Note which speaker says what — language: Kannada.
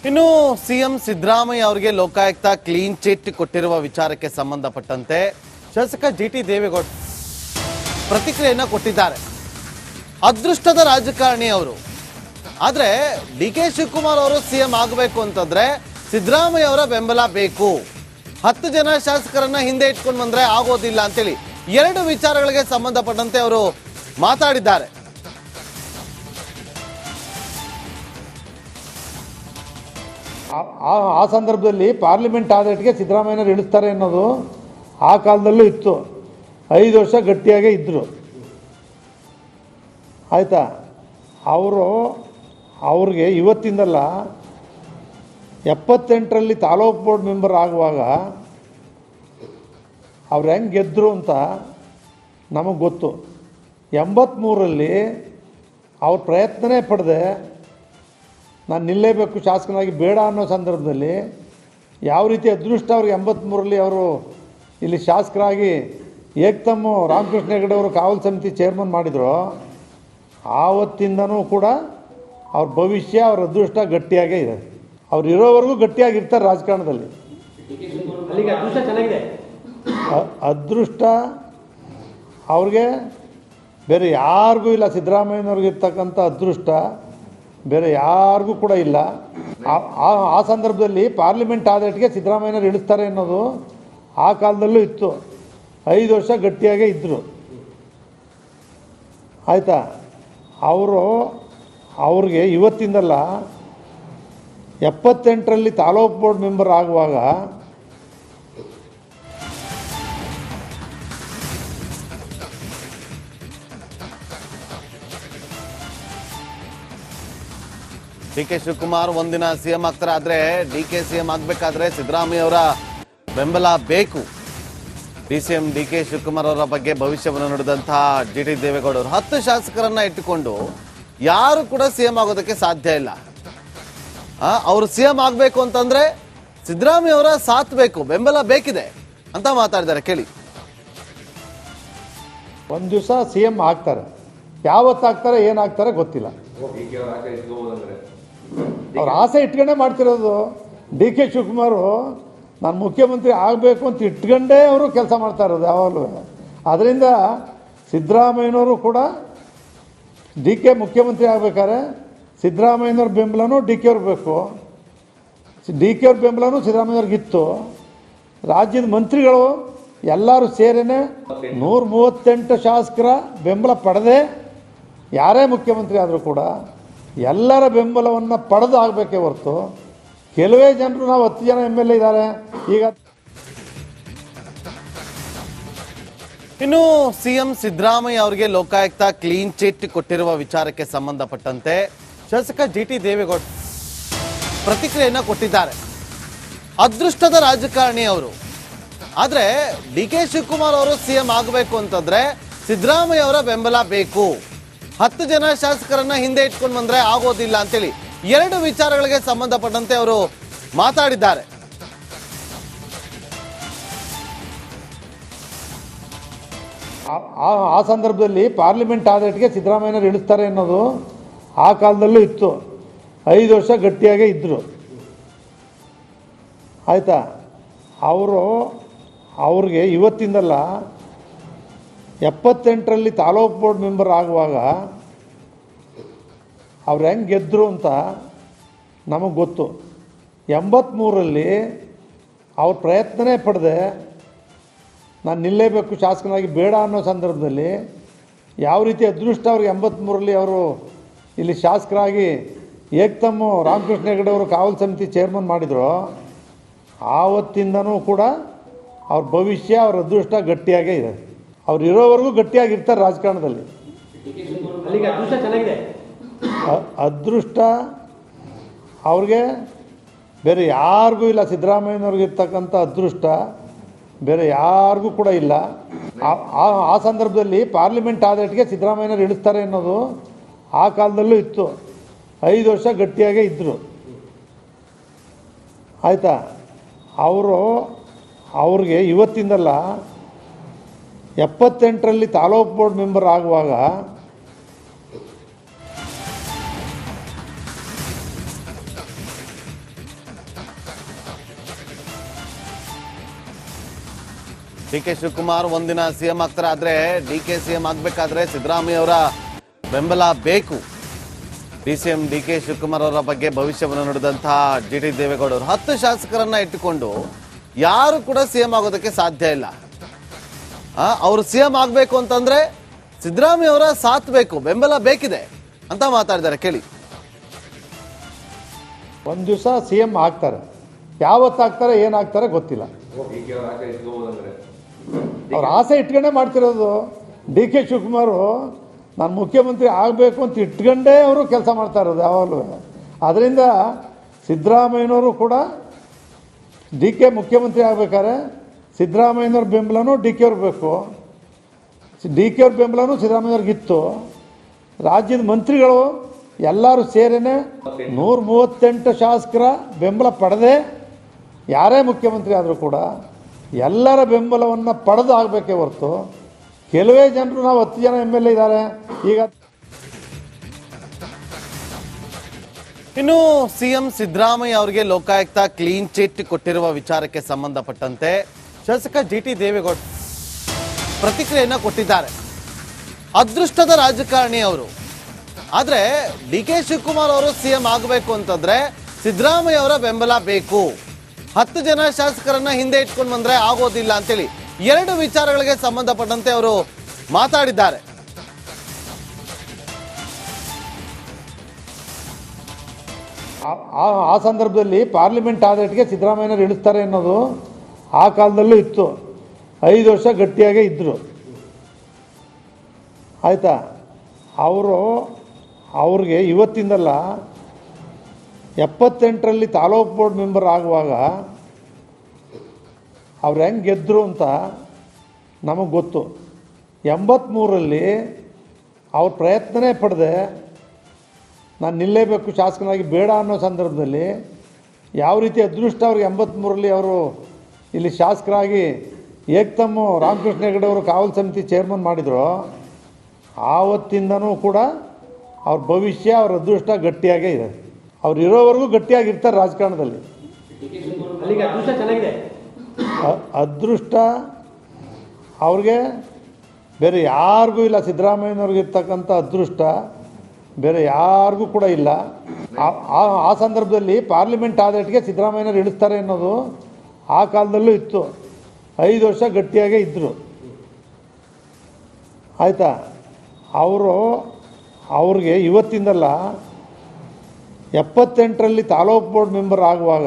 Speaker 1: ಇನ್ನು ಸಿಎಂ ಸಿದ್ದರಾಮಯ್ಯ ಅವರಿಗೆ ಲೋಕಾಯುಕ್ತ ಕ್ಲೀನ್ ಚಿಟ್ ಕೊಟ್ಟಿರುವ ವಿಚಾರಕ್ಕೆ ಸಂಬಂಧಪಟ್ಟಂತೆ ಶಾಸಕ ಜಿಟಿ ದೇವೇಗೌಡ ಪ್ರತಿಕ್ರಿಯೆಯನ್ನು ಕೊಟ್ಟಿದ್ದಾರೆ. ಅದೃಷ್ಟದ ರಾಜಕಾರಣಿ ಅವರು. ಆದ್ರೆ ಡಿಕೆ ಶಿವಕುಮಾರ್ ಅವರು ಸಿಎಂ ಆಗಬೇಕು ಅಂತಂದ್ರೆ ಸಿದ್ದರಾಮಯ್ಯ ಅವರ ಬೆಂಬಲ ಬೇಕು. 10 ಜನ ಶಾಸಕರನ್ನ ಹಿಂದೆ ಇಟ್ಕೊಂಡು ಬಂದ್ರೆ ಆಗೋದಿಲ್ಲ ಅಂತೇಳಿ 2 ವಿಚಾರಗಳಿಗೆ ಸಂಬಂಧಪಟ್ಟಂತೆ ಅವರು ಮಾತಾಡಿದ್ದಾರೆ.
Speaker 2: ಆ ಸಂದರ್ಭದಲ್ಲಿ ಪಾರ್ಲಿಮೆಂಟ್ ಆಡಳಿತಕ್ಕೆ ಸಿದ್ದರಾಮಯ್ಯನವರು ಇಳಿಸ್ತಾರೆ ಅನ್ನೋದು ಆ ಕಾಲದಲ್ಲೂ ಇತ್ತು. 5 ವರ್ಷ ಗಟ್ಟಿಯಾಗೇ ಇದ್ದರು. ಆಯಿತಾ, ಅವ್ರಿಗೆ ಇವತ್ತಿಂದಲ್ಲ 78ರಲ್ಲಿ ತಾಲೂಕು ಬೋರ್ಡ್ ಮೆಂಬರ್ ಆಗುವಾಗ ಅವ್ರು ಹೆಂಗೆ ಗೆದ್ದರು ಅಂತ ನಮಗೆ ಗೊತ್ತು. 83ರಲ್ಲಿ ಅವ್ರ ಪ್ರಯತ್ನನೇ ಪಡೆದೆ ನಾನು ನಿಲ್ಲೇಬೇಕು ಶಾಸಕನಾಗಿ ಬೇಡ ಅನ್ನೋ ಸಂದರ್ಭದಲ್ಲಿ ಯಾವ ರೀತಿ ಅದೃಷ್ಟ ಅವ್ರಿಗೆ 83ರಲ್ಲಿ ಅವರು ಇಲ್ಲಿ ಶಾಸಕರಾಗಿ ಏಕ್ತಮ್ಮು ರಾಮಕೃಷ್ಣ ಹೆಗಡೆ ಅವರು ಕಾವಲು ಸಮಿತಿ ಚೇರ್ಮನ್ ಮಾಡಿದರು. ಆವತ್ತಿಂದನೂ ಕೂಡ ಅವ್ರ ಭವಿಷ್ಯ ಅವ್ರ ಅದೃಷ್ಟ ಗಟ್ಟಿಯಾಗೇ ಇದೆ. ಅವ್ರು ಇರೋವರೆಗೂ ಗಟ್ಟಿಯಾಗಿರ್ತಾರೆ ರಾಜಕಾರಣದಲ್ಲಿ. ಅದೃಷ್ಟ ಅವ್ರಿಗೆ ಬೇರೆ ಯಾರಿಗೂ ಇಲ್ಲ. ಸಿದ್ದರಾಮಯ್ಯನವ್ರಿಗಿರ್ತಕ್ಕಂಥ ಅದೃಷ್ಟ ಬೇರೆ ಯಾರಿಗೂ ಕೂಡ ಇಲ್ಲ. ಆ ಸಂದರ್ಭದಲ್ಲಿ ಪಾರ್ಲಿಮೆಂಟ್ ಆಡಳಿತಕ್ಕೆ ಸಿದ್ದರಾಮಯ್ಯನವರು ಇಳಿಸ್ತಾರೆ ಅನ್ನೋದು ಆ ಕಾಲದಲ್ಲೂ ಇತ್ತು. 5 ವರ್ಷ ಗಟ್ಟಿಯಾಗೇ ಇದ್ದರು. ಆಯಿತಾ, ಅವ್ರಿಗೆ ಇವತ್ತಿಂದಲ್ಲ 78ರಲ್ಲಿ ತಾಲೂಕು ಬೋರ್ಡ್ ಮೆಂಬರ್ ಆಗುವಾಗ
Speaker 1: ಡಿಕೆ ಶಿವಕುಮಾರ್ ಒಂದಿನ ಸಿಎಂ ಆಗ್ತಾರೆ. ಆದ್ರೆ ಡಿಕೆ ಸಿಎಂ ಆಗ್ಬೇಕಾದ್ರೆ ಸಿದ್ದರಾಮಯ್ಯ ಅವರ ಬೆಂಬಲ ಬೇಕು. ಡಿಸಿಎಂ ಡಿಕೆ ಶಿವಕುಮಾರ್ ಅವರ ಬಗ್ಗೆ ಭವಿಷ್ಯವನ್ನು ನುಡಿದಂತಹ ಜಿಟಿ ದೇವೇಗೌಡ ಅವರು 10 ಶಾಸಕರನ್ನ ಇಟ್ಟುಕೊಂಡು ಯಾರು ಕೂಡ ಸಿಎಂ ಆಗೋದಕ್ಕೆ ಸಾಧ್ಯ ಇಲ್ಲ. ಅವರು ಸಿಎಂ ಆಗ್ಬೇಕು ಅಂತಂದ್ರೆ ಸಿದ್ದರಾಮಯ್ಯ ಅವರ ಸಾಥ್ ಬೇಕು, ಬೆಂಬಲ ಬೇಕಿದೆ ಅಂತ ಮಾತಾಡಿದ್ದಾರೆ. ಕೇಳಿ.
Speaker 2: ಒಂದು ದಿವಸ ಸಿಎಂ ಆಗ್ತಾರೆ. ಯಾವತ್ತಾಗ್ತಾರೆ ಏನಾಗ್ತಾರೆ ಗೊತ್ತಿಲ್ಲ. ಅವ್ರ ಆಸೆ ಇಟ್ಕೊಂಡೇ ಮಾಡ್ತಿರೋದು. ಡಿ ಕೆ ಶಿವಕುಮಾರು ನಾನು ಮುಖ್ಯಮಂತ್ರಿ ಆಗಬೇಕು ಅಂತ ಇಟ್ಕೊಂಡೇ ಅವರು ಕೆಲಸ ಮಾಡ್ತಾ ಇರೋದು ಯಾವಾಗಲೂ. ಅದರಿಂದ ಸಿದ್ದರಾಮಯ್ಯನವರು ಕೂಡ ಡಿ ಕೆ ಮುಖ್ಯಮಂತ್ರಿ ಆಗಬೇಕಾದ್ರೆ ಸಿದ್ದರಾಮಯ್ಯನವ್ರ ಬೆಂಬಲನೂ ಡಿ ಕೆ ಅವ್ರಿಗೆ ಬೇಕು. ಡಿ ಕೆ ಅವ್ರ ಬೆಂಬಲನೂ ಸಿದ್ದರಾಮಯ್ಯವ್ರಿಗಿತ್ತು. ರಾಜ್ಯದ ಮಂತ್ರಿಗಳು ಎಲ್ಲರೂ ಸೇರಿನೇ 138 ಶಾಸಕರ ಬೆಂಬಲ ಪಡೆದೇ ಯಾರೇ ಮುಖ್ಯಮಂತ್ರಿ ಆದರೂ ಕೂಡ ಎಲ್ಲರ ಬೆಂಬಲವನ್ನು ಪಡೆದು ಆಗಬೇಕೇ ಹೊರತು ಕೆಲವೇ ಜನರು ನಾವು 10 ಜನ MLA ಇದ್ದಾರೆ. ಈಗ
Speaker 1: ಇನ್ನು ಸಿಎಂ ಸಿದ್ದರಾಮಯ್ಯ ಅವರಿಗೆ ಲೋಕಾಯುಕ್ತ ಕ್ಲೀನ್ ಚಿಟ್ ಕೊಟ್ಟಿರುವ ವಿಚಾರಕ್ಕೆ ಸಂಬಂಧಪಟ್ಟಂತೆ ಶಾಸಕ ಜಿಟಿ ದೇವೇಗೌಡ ಪ್ರತಿಕ್ರಿಯೆಯನ್ನು ಕೊಟ್ಟಿದ್ದಾರೆ. ಅದೃಷ್ಟದ ರಾಜಕಾರಣಿ ಅವರು. ಆದ್ರೆ ಡಿಕೆ ಶಿವಕುಮಾರ್ ಅವರು ಸಿಎಂ ಆಗಬೇಕು ಅಂತಂದ್ರೆ ಸಿದ್ದರಾಮಯ್ಯ ಅವರ ಬೆಂಬಲ ಬೇಕು. 10 ಜನ ಶಾಸಕರನ್ನ ಹಿಂದೆ ಇಟ್ಕೊಂಡು ಬಂದ್ರೆ ಆಗೋದಿಲ್ಲ ಅಂತೇಳಿ 2 ವಿಚಾರಗಳಿಗೆ ಸಂಬಂಧಪಟ್ಟಂತೆ ಅವರು ಮಾತಾಡಿದ್ದಾರೆ.
Speaker 2: ಆ ಸಂದರ್ಭದಲ್ಲಿ ಪಾರ್ಲಿಮೆಂಟ್ ಆಡಳಿತಕ್ಕೆ ಸಿದ್ದರಾಮಯ್ಯನವರು ಇಳಿಸ್ತಾರೆ ಅನ್ನೋದು ಆ ಕಾಲದಲ್ಲೂ ಇತ್ತು. 5 ವರ್ಷ ಗಟ್ಟಿಯಾಗೇ ಇದ್ದರು. ಆಯಿತಾ, ಅವ್ರಿಗೆ ಇವತ್ತಿಂದಲ್ಲ 78ರಲ್ಲಿ ತಾಲೂಕು ಬೋರ್ಡ್ ಮೆಂಬರ್ ಆಗುವಾಗ ಅವ್ರು ಹೆಂಗೆ ಗೆದ್ದರು ಅಂತ ನಮಗೆ ಗೊತ್ತು. 83ರಲ್ಲಿ ಅವ್ರ ಪ್ರಯತ್ನನೇ ಪಡೆದೆ ನಾನು ನಿಲ್ಲೇಬೇಕು ಶಾಸಕನಾಗಿ ಬೇಡ ಅನ್ನೋ ಸಂದರ್ಭದಲ್ಲಿ ಯಾವ ರೀತಿ ಅದೃಷ್ಟ ಅವ್ರಿಗೆ 83ರಲ್ಲಿ ಅವರು ಇಲ್ಲಿ ಶಾಸಕರಾಗಿ ಏಕ್ತಮ್ಮು ರಾಮಕೃಷ್ಣ ಹೆಗಡೆ ಅವರು ಕಾವಲು ಸಮಿತಿ ಚೇರ್ಮನ್ ಮಾಡಿದರು. ಆವತ್ತಿಂದನೂ ಕೂಡ ಅವ್ರ ಭವಿಷ್ಯ ಅವ್ರ ಅದೃಷ್ಟ ಗಟ್ಟಿಯಾಗೇ ಇದೆ. ಅವ್ರು ಇರೋವರೆಗೂ ಗಟ್ಟಿಯಾಗಿರ್ತಾರೆ ರಾಜಕಾರಣದಲ್ಲಿ. ಅದೃಷ್ಟ ಅವ್ರಿಗೆ ಬೇರೆ ಯಾರಿಗೂ ಇಲ್ಲ. ಸಿದ್ದರಾಮಯ್ಯನವ್ರಿಗಿರ್ತಕ್ಕಂಥ ಅದೃಷ್ಟ ಬೇರೆ ಯಾರಿಗೂ ಕೂಡ ಇಲ್ಲ. ಆ ಸಂದರ್ಭದಲ್ಲಿ ಪಾರ್ಲಿಮೆಂಟ್ ಆಡಳಿತಕ್ಕೆ ಸಿದ್ದರಾಮಯ್ಯನವರು ಇಳಿಸ್ತಾರೆ ಅನ್ನೋದು ಆ ಕಾಲದಲ್ಲೂ ಇತ್ತು. 5 ವರ್ಷ ಗಟ್ಟಿಯಾಗೇ ಇದ್ದರು. ಆಯಿತಾ, ಅವ್ರಿಗೆ ಇವತ್ತಿಂದಲ್ಲ 78ರಲ್ಲಿ ತಾಲೂಕು ಬೋರ್ಡ್ ಮೆಂಬರ್ ಆಗುವಾಗ
Speaker 1: ಡಿ ಕೆ ಶಿವಕುಮಾರ್ ಒಂದಿನ ಸಿಎಂ ಆಗ್ತಾರೆ, ಆದ್ರೆ ಡಿ ಕೆ ಸಿಎಂ ಆಗ್ಬೇಕಾದ್ರೆ ಸಿದ್ದರಾಮಯ್ಯ ಅವರ ಬೆಂಬಲ ಬೇಕು. ಡಿಸಿಎಂ ಡಿ ಕೆ ಶಿವಕುಮಾರ್ ಅವರ ಬಗ್ಗೆ ಭವಿಷ್ಯವನ್ನು ನುಡಿದಂತಹ ಜಿಟಿ ದೇವೇಗೌಡರು 10 ಶಾಸಕರನ್ನ ಇಟ್ಟುಕೊಂಡು ಯಾರು ಕೂಡ ಸಿಎಂ ಆಗೋದಕ್ಕೆ ಸಾಧ್ಯ ಇಲ್ಲ. ಅವರು ಸಿಎಂ ಆಗ್ಬೇಕು ಅಂತಂದ್ರೆ ಸಿದ್ದರಾಮಯ್ಯ ಅವರ ಸಾಥ್ ಬೇಕು, ಬೆಂಬಲ ಬೇಕಿದೆ ಅಂತ ಮಾತಾಡಿದ್ದಾರೆ. ಕೇಳಿ.
Speaker 2: ಒಂದು ದಿವಸ ಸಿಎಂ ಆಗ್ತಾರೆ, ಯಾವತ್ತಾಗ್ತಾರೆ ಏನಾಗ್ತಾರೆ ಗೊತ್ತಿಲ್ಲ. ಅವ್ರ ಆಸೆ ಇಟ್ಕೊಂಡೇ ಮಾಡ್ತಿರೋದು. ಡಿ ಕೆ ಶಿವಕುಮಾರ್ ನಾನು ಮುಖ್ಯಮಂತ್ರಿ ಆಗಬೇಕು ಅಂತ ಇಟ್ಕೊಂಡೇ ಅವರು ಕೆಲಸ ಮಾಡ್ತಾ ಇರೋದು ಯಾವಾಗಲೂ. ಅದರಿಂದ ಸಿದ್ದರಾಮಯ್ಯನವರು ಕೂಡ ಡಿ ಕೆ ಮುಖ್ಯಮಂತ್ರಿ ಆಗಬೇಕಾದ್ರೆ ಸಿದ್ದರಾಮಯ್ಯನವ್ರ ಬೆಂಬಲನೂ ಡಿ ಕೆ ಅವ್ರಿಗೆ ಬೇಕು, ಡಿ ಕೆ ಅವ್ರ ಬೆಂಬಲನೂ ಸಿದ್ದರಾಮಯ್ಯವ್ರಿಗಿತ್ತು. ರಾಜ್ಯದ ಮಂತ್ರಿಗಳು ಎಲ್ಲರೂ ಸೇರೇನೆ 138 ಶಾಸಕರ ಬೆಂಬಲ ಪಡೆದೇ ಯಾರೇ ಮುಖ್ಯಮಂತ್ರಿ ಆದರೂ ಕೂಡ ಎಲ್ಲರ ಬೆಂಬಲವನ್ನು ಪಡೆದು ಆಗಬೇಕೇ ಹೊರತು ಕೆಲವೇ ಜನರು ನಾವು 10 ಜನ ಎಮ್ ಎಲ್ ಎ ಇದ್ದಾರೆ ಈಗ.
Speaker 1: ಇನ್ನು ಸಿಎಂ ಸಿದ್ದರಾಮಯ್ಯ ಅವರಿಗೆ ಲೋಕಾಯುಕ್ತ ಕ್ಲೀನ್ ಚಿಟ್ ಕೊಟ್ಟಿರುವ ವಿಚಾರಕ್ಕೆ ಸಂಬಂಧಪಟ್ಟಂತೆ ಶಾಸಕ ಜಿಟಿ ದೇವೇಗೌಡ ಪ್ರತಿಕ್ರಿಯೆಯನ್ನ ಕೊಟ್ಟಿದ್ದಾರೆ. ಅದೃಷ್ಟದ ರಾಜಕಾರಣಿ ಅವರು, ಆದ್ರೆ ಡಿ ಕೆ ಶಿವಕುಮಾರ್ ಅವರು ಸಿಎಂ ಆಗಬೇಕು ಅಂತಂದ್ರೆ ಸಿದ್ದರಾಮಯ್ಯ ಅವರ ಬೆಂಬಲ ಬೇಕು. 10 ಜನ ಶಾಸಕರನ್ನ ಹಿಂದೆ ಇಟ್ಕೊಂಡು ಬಂದ್ರೆ ಆಗೋದಿಲ್ಲ ಅಂತೇಳಿ 2 ವಿಚಾರಗಳಿಗೆ ಸಂಬಂಧಪಟ್ಟಂತೆ ಅವರು ಮಾತಾಡಿದ್ದಾರೆ.
Speaker 2: ಆ ಸಂದರ್ಭದಲ್ಲಿ ಪಾರ್ಲಿಮೆಂಟ್ ಆಡಳಿತಕ್ಕೆ ಸಿದ್ದರಾಮಯ್ಯನವರು ಇಳಿಸ್ತಾರೆ ಅನ್ನೋದು ಆ ಕಾಲದಲ್ಲೂ ಇತ್ತು. 5 ವರ್ಷ ಗಟ್ಟಿಯಾಗೇ ಇದ್ದರು. ಆಯಿತಾ, ಅವ್ರಿಗೆ ಇವತ್ತಿಂದಲ್ಲ 78ರಲ್ಲಿ ತಾಲೂಕು ಬೋರ್ಡ್ ಮೆಂಬರ್ ಆಗುವಾಗ ಅವ್ರು ಹೆಂಗೆ ಗೆದ್ದರು ಅಂತ ನಮಗೆ ಗೊತ್ತು. 83ರಲ್ಲಿ ಅವ್ರ ಪ್ರಯತ್ನನೇ ಪಡೆದೆ ನಾನು ನಿಲ್ಲೇಬೇಕು ಶಾಸಕನಾಗಿ ಬೇಡ ಅನ್ನೋ ಸಂದರ್ಭದಲ್ಲಿ ಯಾವ ರೀತಿ ಅದೃಷ್ಟ ಅವ್ರಿಗೆ 83ರಲ್ಲಿ ಅವರು ಇಲ್ಲಿ ಶಾಸಕರಾಗಿ ಏಕ್ತಮ್ಮ ರಾಮಕೃಷ್ಣ ಹೆಗಡೆ ಅವರು ಕಾವಲು ಸಮಿತಿ ಚೇರ್ಮನ್ ಮಾಡಿದ್ರು. ಆವತ್ತಿಂದನೂ ಕೂಡ ಅವ್ರ ಭವಿಷ್ಯ, ಅವ್ರ ಅದೃಷ್ಟ ಗಟ್ಟಿಯಾಗೇ ಇದೆ. ಅವ್ರು ಇರೋವರೆಗೂ ಗಟ್ಟಿಯಾಗಿರ್ತಾರೆ ರಾಜಕಾರಣದಲ್ಲಿ. ಅದೃಷ್ಟ ಅವ್ರಿಗೆ ಬೇರೆ ಯಾರಿಗೂ ಇಲ್ಲ. ಸಿದ್ದರಾಮಯ್ಯನವ್ರಿಗಿರ್ತಕ್ಕಂಥ ಅದೃಷ್ಟ ಬೇರೆ ಯಾರಿಗೂ ಕೂಡ ಇಲ್ಲ. ಆ ಸಂದರ್ಭದಲ್ಲಿ ಪಾರ್ಲಿಮೆಂಟ್ ಆಡಳಿತಕ್ಕೆ ಸಿದ್ದರಾಮಯ್ಯನವರು ಇಳಿಸ್ತಾರೆ ಅನ್ನೋದು ಆ ಕಾಲದಲ್ಲೂ ಇತ್ತು. 5 ವರ್ಷ ಗಟ್ಟಿಯಾಗೇ ಇದ್ದರು. ಆಯಿತಾ, ಅವ್ರಿಗೆ ಇವತ್ತಿಂದಲ್ಲ 78ರಲ್ಲಿ ತಾಲೂಕು ಬೋರ್ಡ್ ಮೆಂಬರ್ ಆಗುವಾಗ